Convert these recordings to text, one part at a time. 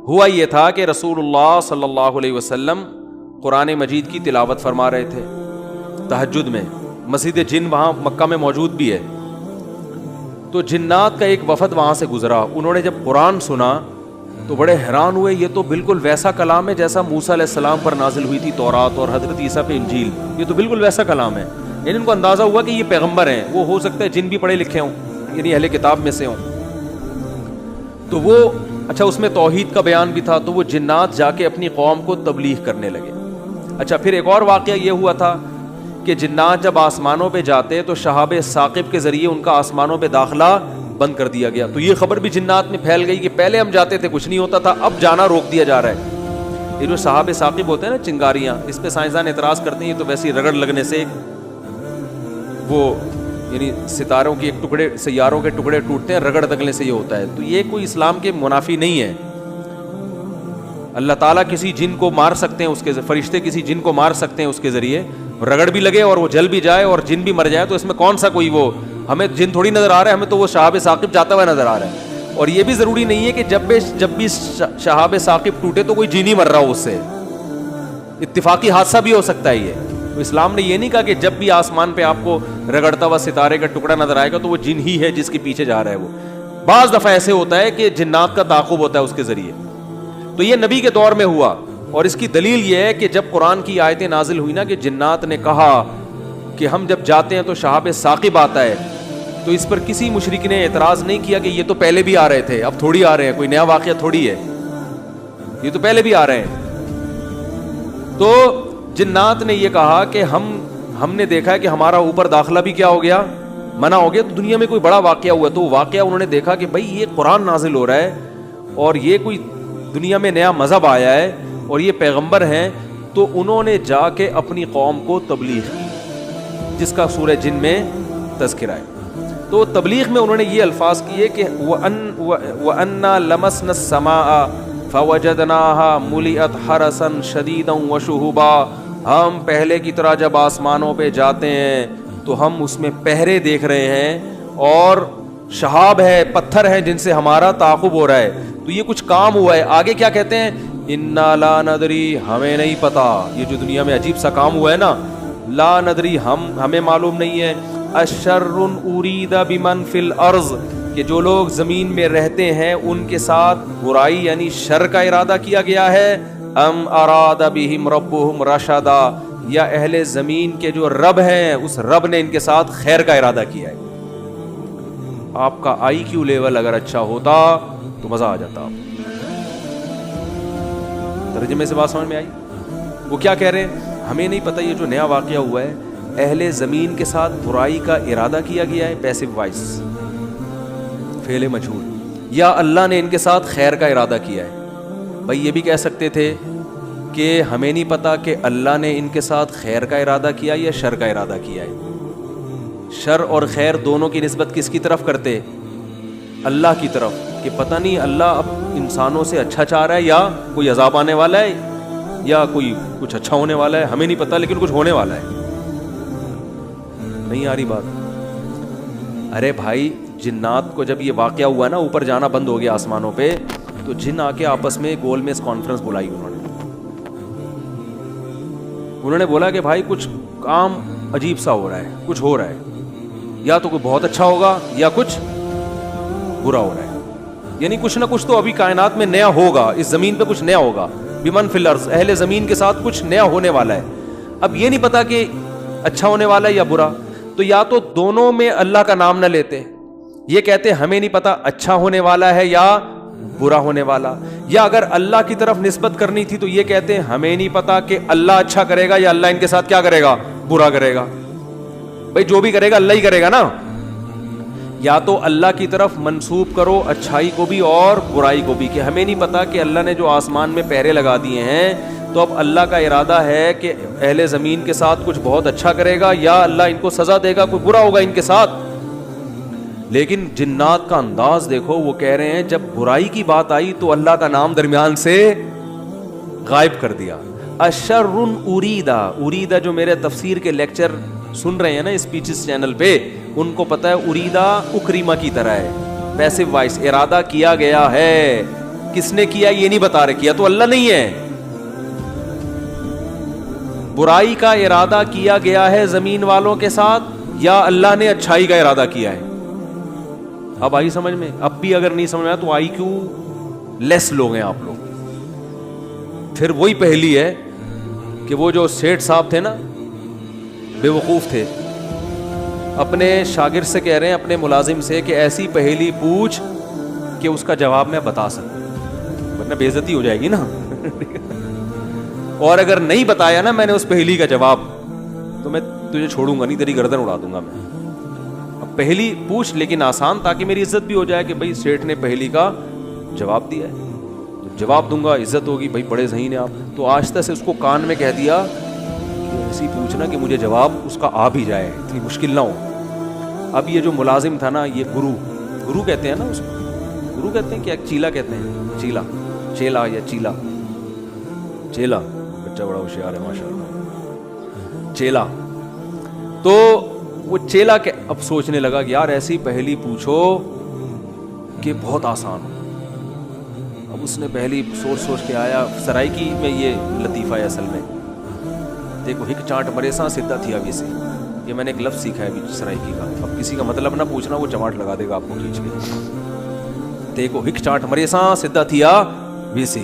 ہوا یہ تھا کہ رسول اللہ صلی اللہ علیہ وسلم قرآن مجید کی تلاوت فرما رہے تھے تہجد میں. مسجد جن وہاں مکہ میں موجود بھی ہے. تو جنات کا ایک وفد وہاں سے گزرا. انہوں نے جب قرآن سنا تو بڑے حیران ہوئے. یہ تو بالکل ویسا کلام ہے جیسا موسیٰ علیہ السلام پر نازل ہوئی تھی تورات اور حضرت عیسیٰ پہ انجیل. یہ تو بالکل ویسا کلام ہے. یعنی ان کو اندازہ ہوا کہ یہ پیغمبر ہیں. وہ ہو سکتا ہے جن بھی پڑھے لکھے ہوں, یعنی اہل کتاب میں سے ہوں. تو وہ اچھا اس میں توحید کا بیان بھی تھا. تو وہ جنات جا کے اپنی قوم کو تبلیغ کرنے لگے. اچھا پھر ایک اور واقعہ یہ ہوا تھا کہ جنات جب آسمانوں پہ جاتے تو شہاب ثاقب کے ذریعے ان کا آسمانوں پہ داخلہ بند کر دیا گیا. تو یہ خبر بھی جنات میں پھیل گئی کہ پہلے ہم جاتے تھے کچھ نہیں ہوتا تھا, اب جانا روک دیا جا رہا ہے. یہ جو شہاب ثاقب ہوتے ہیں نا چنگاریاں, اس پہ سائنسدان اعتراض کرتے ہیں یہ تو ویسی رگڑ لگنے سے وہ یعنی ستاروں کے ایک ٹکڑے سیاروں کے ٹکڑے ٹوٹتے ہیں, رگڑ لگنے سے یہ ہوتا ہے. تو یہ کوئی اسلام کے منافی نہیں ہے. اللہ تعالیٰ کسی جن کو مار سکتے ہیں, اس کے فرشتے کسی جن کو مار سکتے ہیں اس کے ذریعے, رگڑ بھی لگے اور وہ جل بھی جائے اور جن بھی مر جائے. تو اس میں کون سا کوئی وہ ہمیں جن تھوڑی نظر آ رہا ہے, ہمیں تو وہ شہاب ثاقب جاتا ہوا نظر آ رہا ہے. اور یہ بھی ضروری نہیں ہے کہ جب بھی شہاب ثاقب ٹوٹے تو کوئی جن ہی مر رہا ہو, اس سے اتفاقی حادثہ بھی ہو سکتا ہے. یہ تو اسلام نے یہ نہیں کہا کہ جب بھی آسمان پہ آپ کو رگڑتا ہوا ستارے کا ٹکڑا نظر آئے گا تو وہ جن ہی ہے جس کے پیچھے جا رہا ہے. وہ بعض دفعہ ایسے ہوتا ہے کہ جنات کا تعاقب ہوتا ہے اس کے ذریعے. تو یہ نبی کے دور میں ہوا. اور اس کی دلیل یہ ہے کہ جب قرآن کی آیتیں نازل ہوئی نا کہ جنات نے کہا کہ ہم جب جاتے ہیں تو شہاب ثاقب آتا ہے, تو اس پر کسی مشرک نے اعتراض نہیں کیا کہ یہ تو پہلے بھی آ رہے تھے, اب تھوڑی آ رہے ہیں, کوئی نیا واقعہ تھوڑی ہے, یہ تو پہلے بھی آ رہے ہیں. تو جنات نے یہ کہا کہ ہم نے دیکھا ہے کہ ہمارا اوپر داخلہ بھی کیا ہو گیا, منع ہو گیا. تو دنیا میں کوئی بڑا واقعہ ہوا, تو واقعہ انہوں نے دیکھا کہ بھائی یہ قرآن نازل ہو رہا ہے اور یہ کوئی دنیا میں نیا مذہب آیا ہے اور یہ پیغمبر ہیں. تو انہوں نے جا کے اپنی قوم کو تبلیغ کی, جس کا سورہ جن میں تذکرہ ہے. تو تبلیغ میں انہوں نے یہ الفاظ کیے کہ وَأَنَّا لَمَسْنَا السَّمَاءَ فَوَجَدْنَاهَا مُلِئَتْ حَرَسًا شَدِيدًا وَشُهُبًا. ہم پہلے کی طرح جب آسمانوں پہ جاتے ہیں تو ہم اس میں پہرے دیکھ رہے ہیں اور شہاب ہے, پتھر ہیں جن سے ہمارا تعاقب ہو رہا ہے. تو یہ کچھ کام ہوا ہے. آگے کیا کہتے ہیں, اِنَّا لَا نَدْرِي, ہمیں نہیں پتا. یہ جو دنیا میں عجیب سا کام ہوا ہے نا, لا ندری, ہمیں معلوم نہیں ہے. اشر ارید بمن فی الارض, کہ جو لوگ زمین میں رہتے ہیں ان کے ساتھ برائی یعنی شر کا ارادہ کیا گیا ہے. ام اراد بہم ربہم رشدا, یا اہل زمین کے جو رب ہیں اس رب نے ان کے ساتھ خیر کا ارادہ کیا ہے. آپ کا آئی کیو لیول اگر اچھا ہوتا تو مزہ آ جاتا. ترجمے سے بات سمجھ میں آئی؟ وہ کیا کہہ رہے ہیں, ہمیں نہیں پتہ یہ جو نیا واقعہ ہوا ہے اہل زمین کے ساتھ برائی کا ارادہ کیا گیا ہے, پیسو وائس فعل مجہول, یا اللہ نے ان کے ساتھ خیر کا ارادہ کیا ہے. بھائی یہ بھی کہہ سکتے تھے کہ ہمیں نہیں پتا کہ اللہ نے ان کے ساتھ خیر کا ارادہ کیا یا شر کا ارادہ کیا ہے. شر اور خیر دونوں کی نسبت کس کی طرف کرتے؟ اللہ کی طرف, کہ پتہ نہیں اللہ اب انسانوں سے اچھا چاہ رہا ہے یا کوئی عذاب آنے والا ہے یا کوئی کچھ اچھا ہونے والا ہے, ہمیں نہیں پتا لیکن کچھ ہونے والا ہے. نہیں آ رہی بات؟ ارے بھائی جنات کو جب یہ واقعہ ہوا نا, اوپر جانا بند ہو گیا آسمانوں پہ, تو جن آ کے آپس میں گول میں کانفرنس بلائی. انہوں نے بولا کہ بھائی کچھ کام عجیب سا ہو رہا ہے, کچھ ہو رہا ہے, یا تو کوئی بہت اچھا ہوگا یا کچھ برا ہو رہا ہے. یعنی کچھ نہ کچھ تو ابھی کائنات میں نیا ہوگا, اس زمین پہ کچھ نیا ہوگا. بمن فی الارض, اہل زمین کے ساتھ کچھ نیا ہونے والا ہے. اب یہ نہیں پتا کہ اچھا ہونے والا ہے یا برا, تو یا تو دونوں میں اللہ کا نام نہ لیتے, یہ کہتے ہمیں نہیں پتا اچھا ہونے والا ہے یا برا ہونے والا, یا اگر اللہ کی طرف نسبت کرنی تھی تو یہ کہتے ہمیں نہیں پتا کہ اللہ اچھا کرے گا یا اللہ ان کے ساتھ کیا کرے گا, برا کرے گا. بھائی جو بھی کرے گا اللہ ہی کرے گا نا. یا تو اللہ کی طرف منسوب کرو اچھائی کو بھی اور برائی کو بھی, کہ ہمیں نہیں پتا کہ اللہ نے جو آسمان میں پہرے لگا دیے ہیں تو اب اللہ کا ارادہ ہے کہ اہل زمین کے ساتھ کچھ بہت اچھا کرے گا یا اللہ ان کو سزا دے گا, کوئی برا ہوگا ان کے ساتھ. لیکن جنات کا انداز دیکھو, وہ کہہ رہے ہیں جب برائی کی بات آئی تو اللہ کا نام درمیان سے غائب کر دیا. اشر اریدا, اریدا جو میرے تفسیر کے لیکچر سن رہے ہیں نا اسپیچز چینل پہ, ان کو پتا ہے اریدا اکریما کی طرح ہے, پیسو وائس, ارادہ کیا گیا ہے. کس نے کیا یہ نہیں بتا رہے, کیا تو اللہ نہیں ہے. برائی کا ارادہ کیا گیا ہے زمین والوں کے ساتھ یا اللہ نے اچھائی کا ارادہ کیا ہے؟ اب آئی سمجھ میں؟ اب بھی اگر نہیں سمجھ میں آیا تو آئی کیوں لیس لوگ ہیں آپ لوگ. پھر وہی پہلی ہے کہ وہ جو سیٹھ صاحب تھے نا, بے وقوف تھے, اپنے شاگرد سے کہہ رہے ہیں, اپنے ملازم سے, کہ ایسی پہلی پوچھ کہ اس کا جواب میں بتا سکوں, ورنہ بے عزتی ہو جائے گی نا. اور اگر نہیں بتایا نا میں نے اس پہلی کا جواب, تو میں تجھے چھوڑوں گا نہیں, تیری گردن اڑا دوں گا میں. اب پہلی پوچھ لیکن آسان, تاکہ میری عزت بھی ہو جائے کہ بھائی سیٹھ نے پہلی کا جواب دیا ہے, تو جواب دوں گا, عزت ہوگی, بھائی بڑے ذہین ہیں آپ. تو آہستہ سے اس کو کان میں کہہ دیا کہ ایسی پوچھنا کہ مجھے جواب اس کا آ بھی جائے, اتنی مشکل نہ ہو. اب یہ جو ملازم تھا نا, یہ گرو کہتے ہیں نا اس کو, گرو کہتے ہیں, کیا چیلا کہتے ہیں, چیلا یا چیلا, بچہ بڑا ہوشیار ہے ماشاء اللہ, چیلا. تو وہ چیلا کے اب سوچنے لگا کہ یار ایسی پہلی پوچھو کہ بہت آسان ہو. اب اس نے پہلی سوچ کے آیا. سرائکی میں یہ لطیفہ ہے اصل میں, دیکھو ہک چانٹ مرے سا سدھا تھی. ابھی سے یہ میں نے ایک لفظ سیکھا ہے ابھی سرائکی کا. اب کسی کا مطلب نہ پوچھنا, وہ چماٹ لگا دے گا آپ کو کھینچ کے. دیکھو ہک چانٹ مرے سا سدھا تھیا ویسے.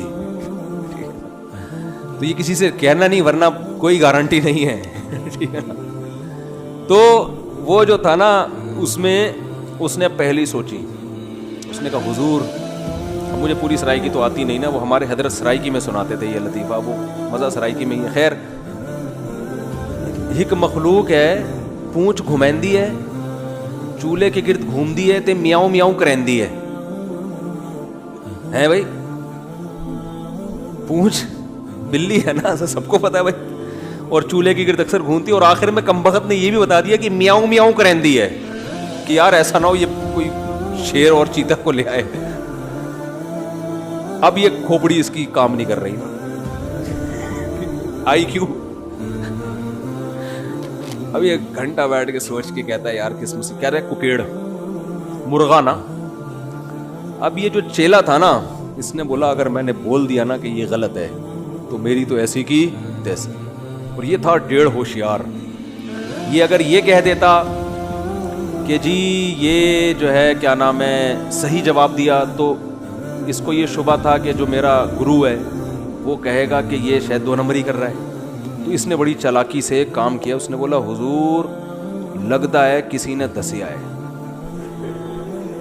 تو یہ کسی سے کہنا نہیں, ورنہ کوئی گارنٹی نہیں ہے, ٹھیک ہے نا. تو وہ جو تھا نا, اس میں اس نے پہلی سوچی, اس نے کہا حضور, اب مجھے پوری سرائکی تو آتی نہیں نا, وہ ہمارے حضرت سرائکی میں سناتے تھے یہ لطیفہ, وہ مزہ سرائکی میں ہی ہے. خیر, ہک مخلوق ہے, پونچھ گھمیندی ہے, چولہے کے گرد گھومدی ہے تے میاؤں میاؤں کرندی ہے بھائی. پونچھ بلی ہے نا, سب کو پتا ہے بھائی, اور چولہے کی گرد اکثر گھومتی ہے, اور آخر میں کمبخت نے یہ بھی بتا دیا کہ میاؤں میاؤں کرندی ہے, کہ یار ایسا نہ ہو یہ کوئی شیر اور چیتا کو لے آئے. اب یہ کھوپڑی اس کی کام نہیں کر رہی نا, آئی کیوں. اب یہ گھنٹہ بیٹھ کے سوچ کے کہتا ہے یار کس سے کہہ رہے, ککیڑ مرغا نا. اب یہ جو چیلا تھا نا, اس نے بولا اگر میں نے بول دیا نا کہ یہ غلط ہے تو میری تو ایسی کی تیسی. اور یہ تھا ڈیڑھ ہوشیار. یہ اگر یہ کہہ دیتا کہ جی یہ جو ہے کیا نام ہے صحیح جواب دیا, تو اس کو یہ شبہ تھا کہ جو میرا گرو ہے وہ کہے گا کہ یہ شاید 2 نمبر ہی کر رہا ہے. تو اس نے بڑی چالاکی سے ایک کام کیا, اس نے بولا حضور لگتا ہے کسی نے دسیا ہے.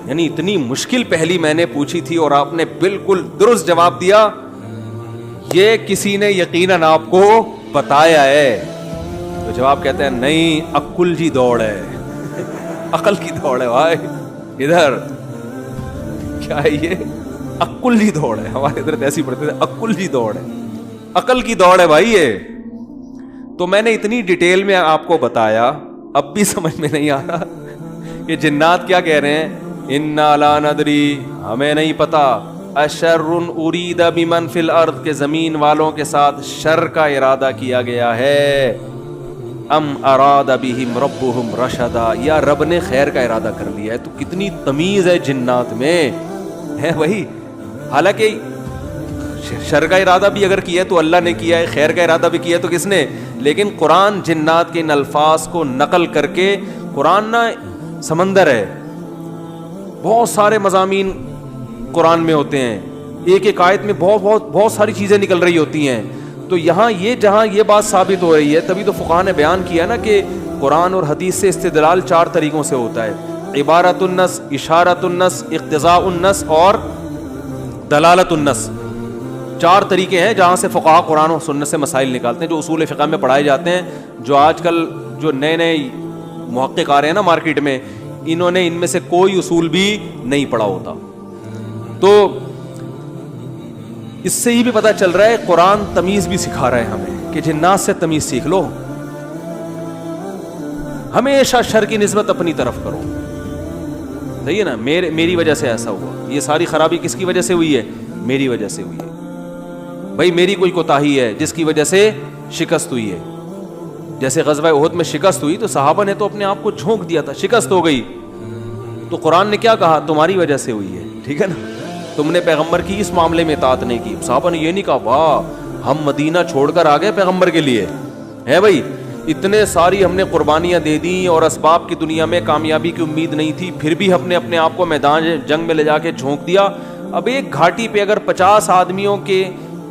یعنی اتنی مشکل پہلی میں نے پوچھی تھی اور آپ نے بالکل درست جواب دیا, یہ کسی نے یقیناً آپ کو بتایا ہے. تو جواب کہتے ہیں نہیں, عقل جی دوڑ ہے, عقل کی دوڑ ہے بھائی. ادھر کیا ہے یہ, عقل جی دوڑ ہے. ہمارے ادھر ایسی پڑھتے تھے, عقل جی دوڑ ہے, عقل کی دوڑ ہے بھائی یہ. تو میں نے اتنی ڈیٹیل میں آپ کو بتایا, اب بھی سمجھ میں نہیں آ رہا کہ جنات کیا کہہ رہے ہیں, انا لا ندری, ہمیں نہیں پتا, اشر ارید بمن فی الارض, کے زمین والوں کے ساتھ شر کا ارادہ کیا گیا ہے, ام اراد بہم ربہم رشدا, یا رب نے خیر کا ارادہ کر لیا ہے. تو کتنی تمیز ہے جنات میں ہے وہی. حالانکہ شر کا ارادہ بھی اگر کیا ہے تو اللہ نے کیا ہے, خیر کا ارادہ بھی کیا ہے تو کس نے. لیکن قرآن جنات کے ان الفاظ کو نقل کر کے, قرآن نا سمندر ہے, بہت سارے مضامین قرآن میں ہوتے ہیں, ایک ایک آیت میں بہت ساری چیزیں نکل رہی ہوتی ہیں. تو یہاں یہ جہاں یہ بات ثابت ہو رہی ہے, تبھی تو فقہاء نے بیان کیا نا کہ قرآن اور حدیث سے استدلال 4 طریقوں سے ہوتا ہے, عبارت النص, اشارت النص, اقتضاء النص اور دلالت النص. 4 طریقے ہیں جہاں سے فقہاء قرآن و سنت سے مسائل نکالتے ہیں, جو اصول فقہ میں پڑھائے جاتے ہیں. جو آج کل جو نئے محقق آ رہے ہیں نا مارکیٹ میں, انہوں نے ان میں سے کوئی اصول بھی نہیں پڑھا ہوتا. تو اس سے ہی بھی پتہ چل رہا ہے قرآن تمیز بھی سکھا رہا ہے ہمیں کہ جنات سے تمیز سیکھ لو, ہمیشہ شر کی نسبت اپنی طرف کرو. صحیح ہے نا, میری وجہ سے ایسا ہوا, یہ ساری خرابی کس کی وجہ سے ہوئی ہے, میری وجہ سے ہوئی ہے بھائی, میری کوئی کوتاہی ہے جس کی وجہ سے شکست ہوئی ہے. جیسے غزوہ احد میں شکست ہوئی تو صحابہ نے تو اپنے آپ کو جھونک دیا تھا, شکست ہو گئی, تو قرآن نے کیا کہا, تمہاری وجہ سے ہوئی ہے, ٹھیک ہے نا. تم نے پیغمبر کی اس معاملے میں اطاعت نہیں کی. صحابہ نے یہ نہیں کہا واہ ہم مدینہ چھوڑ کر آ گئے پیغمبر کے لیے, ہے بھائی اتنے ساری ہم نے قربانیاں دے دیں اور اسباب کی دنیا میں کامیابی کی امید نہیں تھی, پھر بھی ہم نے اپنے آپ کو میدان جنگ میں لے جا کے جھونک دیا. اب ایک گھاٹی پہ اگر 50 آدمیوں کے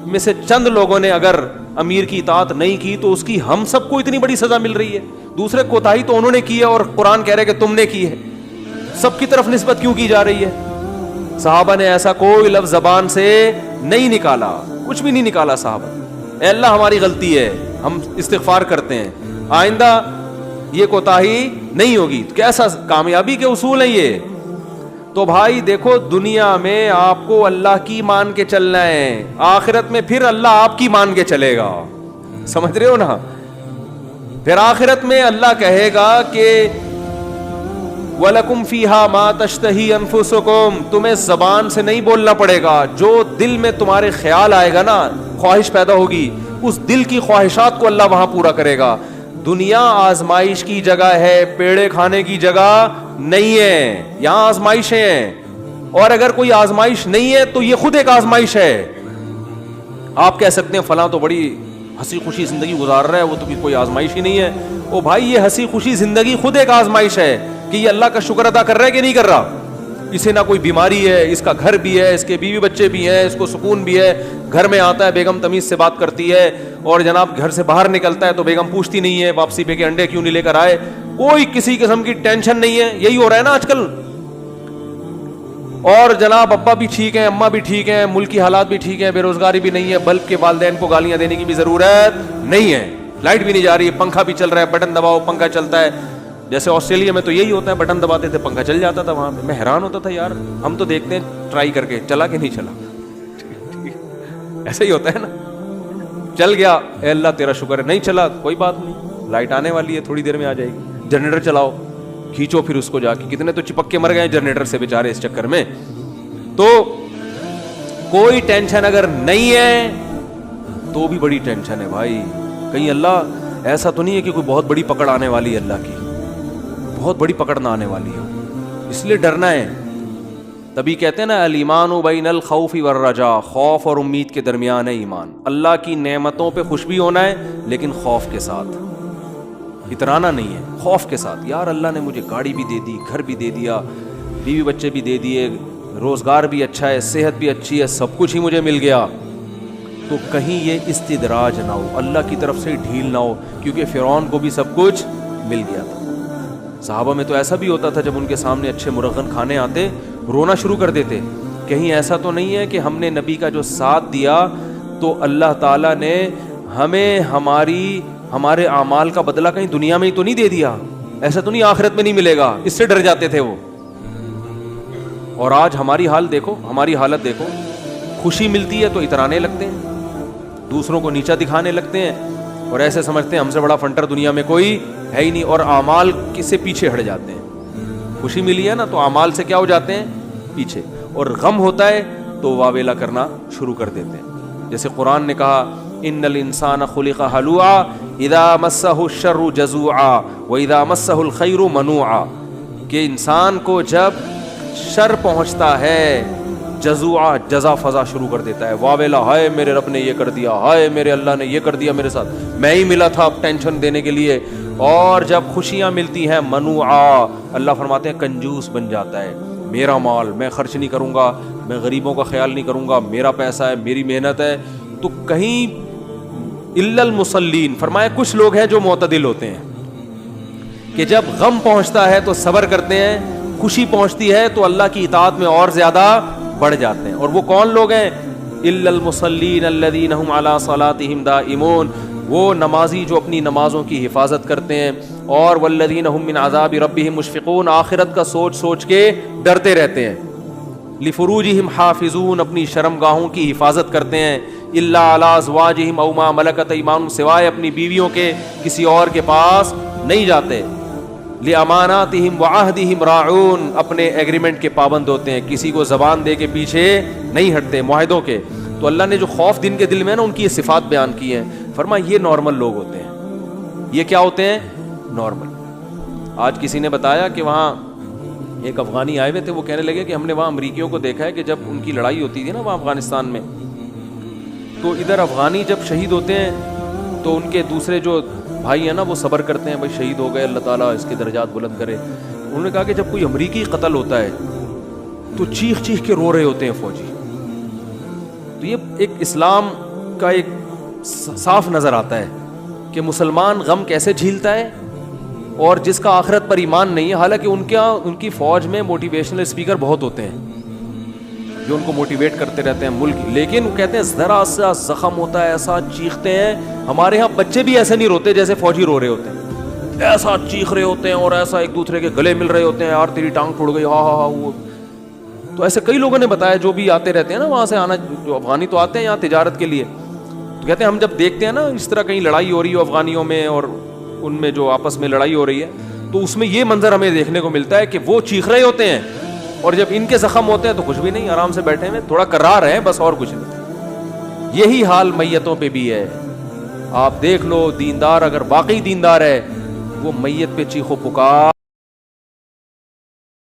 میں سے چند لوگوں نے اگر امیر کی اطاعت نہیں کی تو اس کی ہم سب کو اتنی بڑی سزا مل رہی ہے. دوسرے کوتاہی تو انہوں نے کی ہے اور قرآن کہہ رہے کہ تم نے کی ہے, سب کی طرف نسبت کیوں کی جا رہی ہے؟ صحابہ نے ایسا کوئی لفظ زبان سے نہیں نکالا, کچھ بھی نہیں نکالا صحابہ. اے اللہ ہماری غلطی ہے, ہم استغفار کرتے ہیں, آئندہ یہ کوتاہی نہیں ہوگی. کیسا کامیابی کے اصول ہیں یہ. تو بھائی دیکھو دنیا میں آپ کو اللہ کی مان کے چلنا ہے, آخرت میں پھر اللہ آپ کی مان کے چلے گا, سمجھ رہے ہو نا. پھر آخرت میں اللہ کہے گا کہ وَلَكُمْ فِيهَا مَا تَشْتَهِي أَنفُسُكُمْ, تمہیں زبان سے نہیں بولنا پڑے گا, جو دل میں تمہارے خیال آئے گا نا, خواہش پیدا ہوگی, اس دل کی خواہشات کو اللہ وہاں پورا کرے گا. دنیا آزمائش کی جگہ ہے, پیڑے کھانے کی جگہ نہیں ہے. یہاں آزمائشیں ہیں, اور اگر کوئی آزمائش نہیں ہے تو یہ خود ایک آزمائش ہے. آپ کہہ سکتے ہیں فلاں تو بڑی ہنسی خوشی زندگی گزار رہا ہے, وہ تو کوئی آزمائش ہی نہیں ہے. او بھائی یہ ہنسی خوشی زندگی خود ایک آزمائش ہے کہ یہ اللہ کا شکر ادا کر رہا ہے کہ نہیں کر رہا. اسے نہ کوئی بیماری ہے, اس کا گھر بھی ہے, اس کے بیوی بچے بھی ہیں, اس کو سکون بھی ہے, گھر میں آتا ہے بیگم تمیز سے بات کرتی ہے, اور جناب گھر سے باہر نکلتا ہے تو بیگم پوچھتی نہیں ہے واپسی پہ کہ انڈے کیوں نہیں لے کر آئے, کوئی کسی قسم کی ٹینشن نہیں ہے. یہی ہو رہا ہے نا آج کل. اور جناب ابا بھی ٹھیک ہیں, اماں بھی ٹھیک ہیں, ملک کی حالات بھی ٹھیک ہیں, بے روزگاری بھی نہیں ہے, بلب کے والدین کو گالیاں دینے کی بھی ضرورت نہیں ہے, لائٹ بھی نہیں جا رہی ہے, پنکھا بھی چل رہا ہے, بٹن دباؤ پنکھا چلتا ہے. جیسے آسٹریلیا میں تو یہی ہوتا ہے, بٹن دباتے تھے پنکھا چل جاتا تھا. وہاں پہ میں حیران ہوتا تھا یار, ہم تو دیکھتے ہیں ٹرائی کر کے چلا کہ نہیں چلا, ایسا ہی ہوتا ہے نا. چل گیا اے اللہ تیرا شکر ہے, نہیں چلا کوئی بات نہیں, لائٹ آنے والی ہے تھوڑی دیر میں آ جائے گی. جنریٹر چلاؤ, کھینچو پھر اس کو جا کے, کتنے تو چپک کے مر گئے جنریٹر سے بیچارے اس چکر میں. تو کوئی ٹینشن اگر نہیں ہے تو بھی بڑی ٹینشن ہے بھائی. کہیں اللہ ایسا تو نہیں ہے کہ کوئی بہت بڑی پکڑ آنے والی ہے, اللہ کی بہت بڑی پکڑ نہ آنے والی ہے, اس لیے ڈرنا ہے. تبھی کہتے ہیں نا الایمان بین الخوف والرجاء, خوف اور امید کے درمیان ہے ایمان. اللہ کی نعمتوں پہ خوش بھی ہونا ہے لیکن خوف کے ساتھ, اترانا نہیں ہے, خوف کے ساتھ. یار اللہ نے مجھے گاڑی بھی دے دی, گھر بھی دے دیا, بیوی بچے بھی دے دیے, روزگار بھی اچھا ہے, صحت بھی اچھی ہے, سب کچھ ہی مجھے مل گیا, تو کہیں یہ استدراج نہ ہو, اللہ کی طرف سے ڈھیل نہ ہو, کیونکہ فرعون کو بھی سب کچھ مل گیا تھا. صحابہ میں تو ایسا بھی ہوتا تھا جب ان کے سامنے اچھے مرغن کھانے آتے رونا شروع کر دیتے. کہیں ایسا تو نہیں ہے کہ ہم نے نبی کا جو ساتھ دیا تو اللہ تعالیٰ نے ہمیں ہمارے اعمال کا بدلہ کہیں دنیا میں ہی تو نہیں دے دیا, ایسا تو نہیں آخرت میں نہیں ملے گا, اس سے ڈر جاتے تھے وہ. اور آج ہماری حال دیکھو, ہماری حالت دیکھو, خوشی ملتی ہے تو اترانے لگتے ہیں, دوسروں کو نیچا دکھانے لگتے ہیں, اور ایسے سمجھتے ہیں ہم سے بڑا فنٹر دنیا میں کوئی ہے ہی نہیں, اور اعمال کس سے پیچھے ہٹ جاتے ہیں. خوشی ملی ہے نا تو اعمال سے کیا ہو جاتے ہیں پیچھے, اور غم ہوتا ہے تو واویلا کرنا شروع کر دیتے ہیں. جیسے قرآن نے کہا ان الانسان خلق ہلوعا اذا مسہ الشر جزوعا واذا مسہ الخیر منوعا, کہ انسان کو جب شر پہنچتا ہے جزوعا, جزا فضا شروع کر دیتا ہے, واویلا, ہائے میرے رب نے یہ کر دیا, ہائے میرے اللہ نے یہ کر دیا میرے ساتھ, میں ہی ملا تھا ٹینشن دینے کے لیے. اور جب خوشیاں ملتی ہیں منوعا, اللہ فرماتے ہیں کنجوس بن جاتا ہے, میرا مال میں خرچ نہیں کروں گا, میں غریبوں کا خیال نہیں کروں گا, میرا پیسہ ہے, میری محنت ہے. تو کہیں الا المصلین, فرمایا کچھ لوگ ہیں جو معتدل ہوتے ہیں کہ جب غم پہنچتا ہے تو صبر کرتے ہیں, خوشی پہنچتی ہے تو اللہ کی اطاعت میں اور زیادہ بڑھ جاتے ہیں. اور وہ کون لوگ ہیں؟ الا المصلین الذین هم علی صلاتهم دائمون, وہ نمازی جو اپنی نمازوں کی حفاظت کرتے ہیں, اور والذین هم من عذاب ربهم مشفقون, آخرت کا سوچ سوچ کے ڈرتے رہتے ہیں. لفروجہم حافظون, اپنی شرمگاہوں کی حفاظت کرتے ہیں. الا علی ازواجہم او ما ملکت ایمانہم, سوائے اپنی بیویوں کے کسی اور کے پاس نہیں جاتے. لاماناتہم وعہدہم راعون, اپنے ایگریمنٹ کے پابند ہوتے ہیں, کسی کو زبان دے کے پیچھے نہیں ہٹتے معاہدوں کے. تو اللہ نے جو خوف دن کے دل میں نا ان کی یہ صفات بیان کی ہیں, فرمایا یہ نارمل لوگ ہوتے ہیں. یہ کیا ہوتے ہیں؟ نارمل. آج کسی نے بتایا کہ وہاں ایک افغانی آئے ہوئے تھے, وہ کہنے لگے کہ ہم نے وہاں امریکیوں کو دیکھا ہے کہ جب ان کی لڑائی ہوتی تھی نا وہاں افغانستان میں, تو ادھر افغانی جب شہید ہوتے ہیں تو ان کے دوسرے جو بھائی ہیں نا وہ صبر کرتے ہیں, بھائی شہید ہو گئے, اللہ تعالیٰ اس کے درجات بلند کرے. انہوں نے کہا کہ جب کوئی امریکی قتل ہوتا ہے تو چیخ چیخ کے رو رہے ہوتے ہیں فوجی. تو یہ ایک اسلام کا ایک صاف نظر آتا ہے کہ مسلمان غم کیسے جھیلتا ہے, اور جس کا آخرت پر ایمان نہیں ہے, حالانکہ ان کی فوج میں موٹیویشنل اسپیکر بہت ہوتے ہیں جو ان کو موٹیویٹ کرتے رہتے ہیں ملک, لیکن وہ کہتے ہیں ذرا سا زخم ہوتا ہے ایسا چیختے ہیں. ہمارے ہاں بچے بھی ایسے نہیں روتے جیسے فوجی رو رہے ہوتے ہیں, ایسا چیخ رہے ہوتے ہیں اور ایسا ایک دوسرے کے گلے مل رہے ہوتے ہیں, یار تیری ٹانگ ٹوٹ گئی, ہاں ہاں ہاں. وہ تو ایسے کئی لوگوں نے بتایا جو بھی آتے رہتے ہیں نا وہاں سے آنا, جو افغانی تو آتے ہیں یہاں تجارت کے لیے, تو کہتے ہیں ہم جب دیکھتے ہیں نا اس طرح کہیں لڑائی ہو رہی ہو افغانیوں میں اور ان میں جو آپس میں لڑائی ہو رہی ہے, تو اس میں یہ منظر ہمیں دیکھنے کو ملتا ہے کہ وہ چیخ رہے ہوتے ہیں اور جب ان کے زخم ہوتے ہیں تو کچھ بھی نہیں, آرام سے بیٹھے ہوئے تھوڑا کرار ہے بس, اور کچھ نہیں. یہی حال میتوں پہ بھی ہے. آپ دیکھ لو, دیندار اگر واقعی دیندار ہے وہ میت پہ چیخو پکار